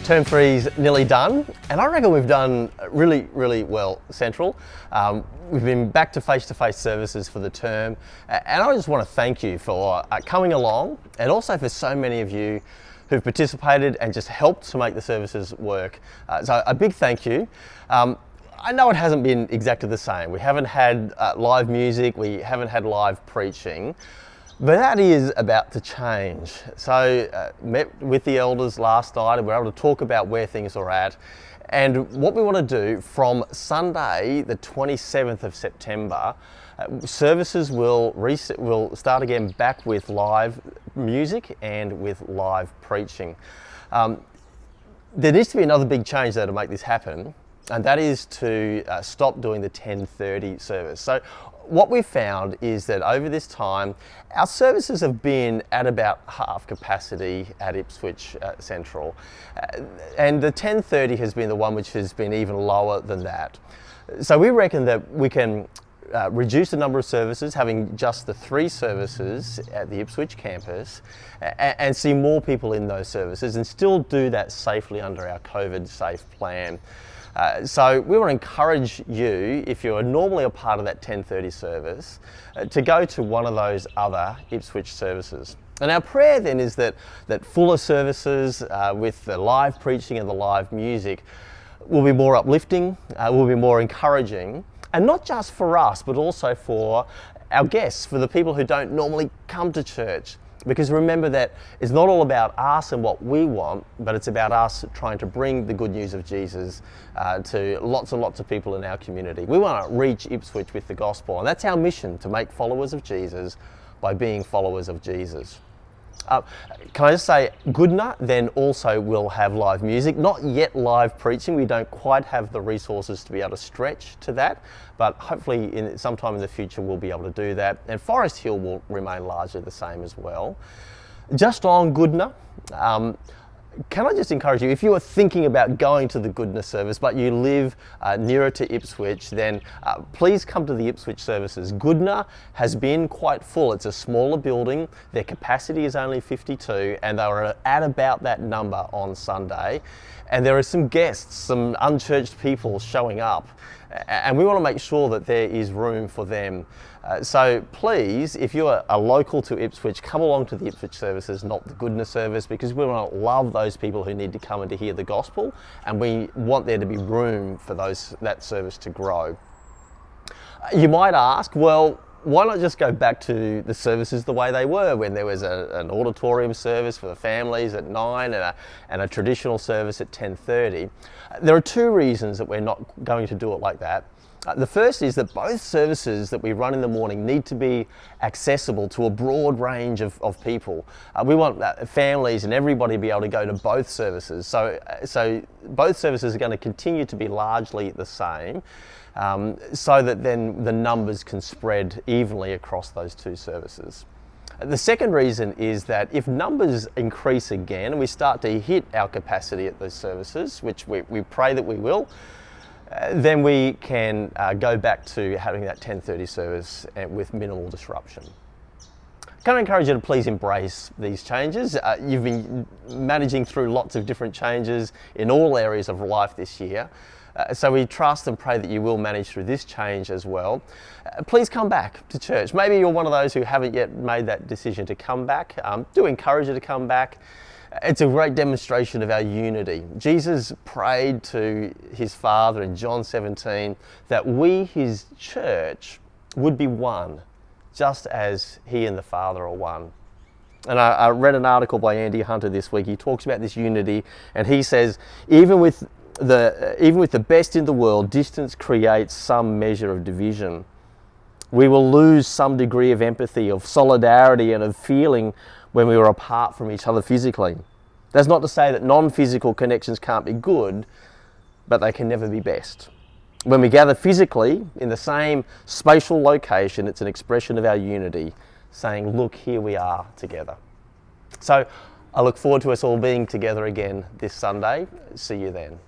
Term 3's nearly done, and I reckon we've done really well, Central. We've been back to face-to-face services for the term, and I just want to thank you for coming along, and also for so many of you who've participated and just helped to make the services work. So a big thank you. I know it hasn't been exactly the same. We haven't had live music, we haven't had live preaching, but that is about to change. So met with the elders last night and we were able to talk about where things are at. And what we want to do from Sunday, the 27th of September, services will start again back with live music and with live preaching. There needs to be another big change though to make this happen, and that is to stop doing the 10:30 service. So what we've found is that over this time, our services have been at about half capacity at Ipswich Central. And the 10:30 has been the one which has been even lower than that. So we reckon that we can reduce the number of services, having just the 3 services at the Ipswich campus, and see more people in those services and still do that safely under our COVID safe plan. So we want to encourage you, if you're normally a part of that 10:30 service, to go to one of those other Ipswich services. And our prayer then is that fuller services with the live preaching and the live music will be more uplifting, will be more encouraging, and not just for us, but also for our guests, for the people who don't normally come to church. Because remember that it's not all about us and what we want, but it's about us trying to bring the good news of Jesus to lots and lots of people in our community. We want to reach Ipswich with the gospel, and that's our mission, to make followers of Jesus by being followers of Jesus. Can I just say, Goodna then also will have live music, not yet live preaching. We don't quite have the resources to be able to stretch to that, but hopefully sometime in the future we'll be able to do that. And Forest Hill will remain largely the same as well. Just on Goodna, can I just encourage you, if you are thinking about going to the Goodna service but you live nearer to Ipswich, then please come to the Ipswich services. Goodna has been quite full. It's a smaller building, their capacity is only 52, and they were at about that number on Sunday. And there are some guests, some unchurched people showing up, and we want to make sure that there is room for them. So please, if you are local to Ipswich, come along to the Ipswich services, not the Goodna service, because we want to love those people who need to come and to hear the gospel, and we want there to be room for that service to grow. You might ask, well, why not just go back to the services the way they were, when there was an auditorium service for the families at 9 and a traditional service at 10:30? There are 2 reasons that we're not going to do it like that. The first is that both services that we run in the morning need to be accessible to a broad range of people. We want families and everybody to be able to go to both services. So both services are going to continue to be largely the same, so that then the numbers can spread evenly across those 2 services. The second reason is that if numbers increase again and we start to hit our capacity at those services, which we pray that we will, then we can go back to having that 10:30 service with minimal disruption. Can I encourage you to please embrace these changes? You've been managing through lots of different changes in all areas of life this year. So we trust and pray that you will manage through this change as well. Please come back to church. Maybe you're one of those who haven't yet made that decision to come back. Do encourage you to come back. It's a great demonstration of our unity. Jesus prayed to his Father in John 17 that we, his church, would be one, just as he and the Father are one. And I read an article by Andy Hunter this week. He talks about this unity, and he says, even with the best in the world, distance creates some measure of division. We will lose some degree of empathy, of solidarity, and of feeling when we are apart from each other physically. That's not to say that non-physical connections can't be good, but they can never be best. When we gather physically in the same spatial location, it's an expression of our unity, saying, look, here we are together. So I look forward to us all being together again this Sunday. See you then.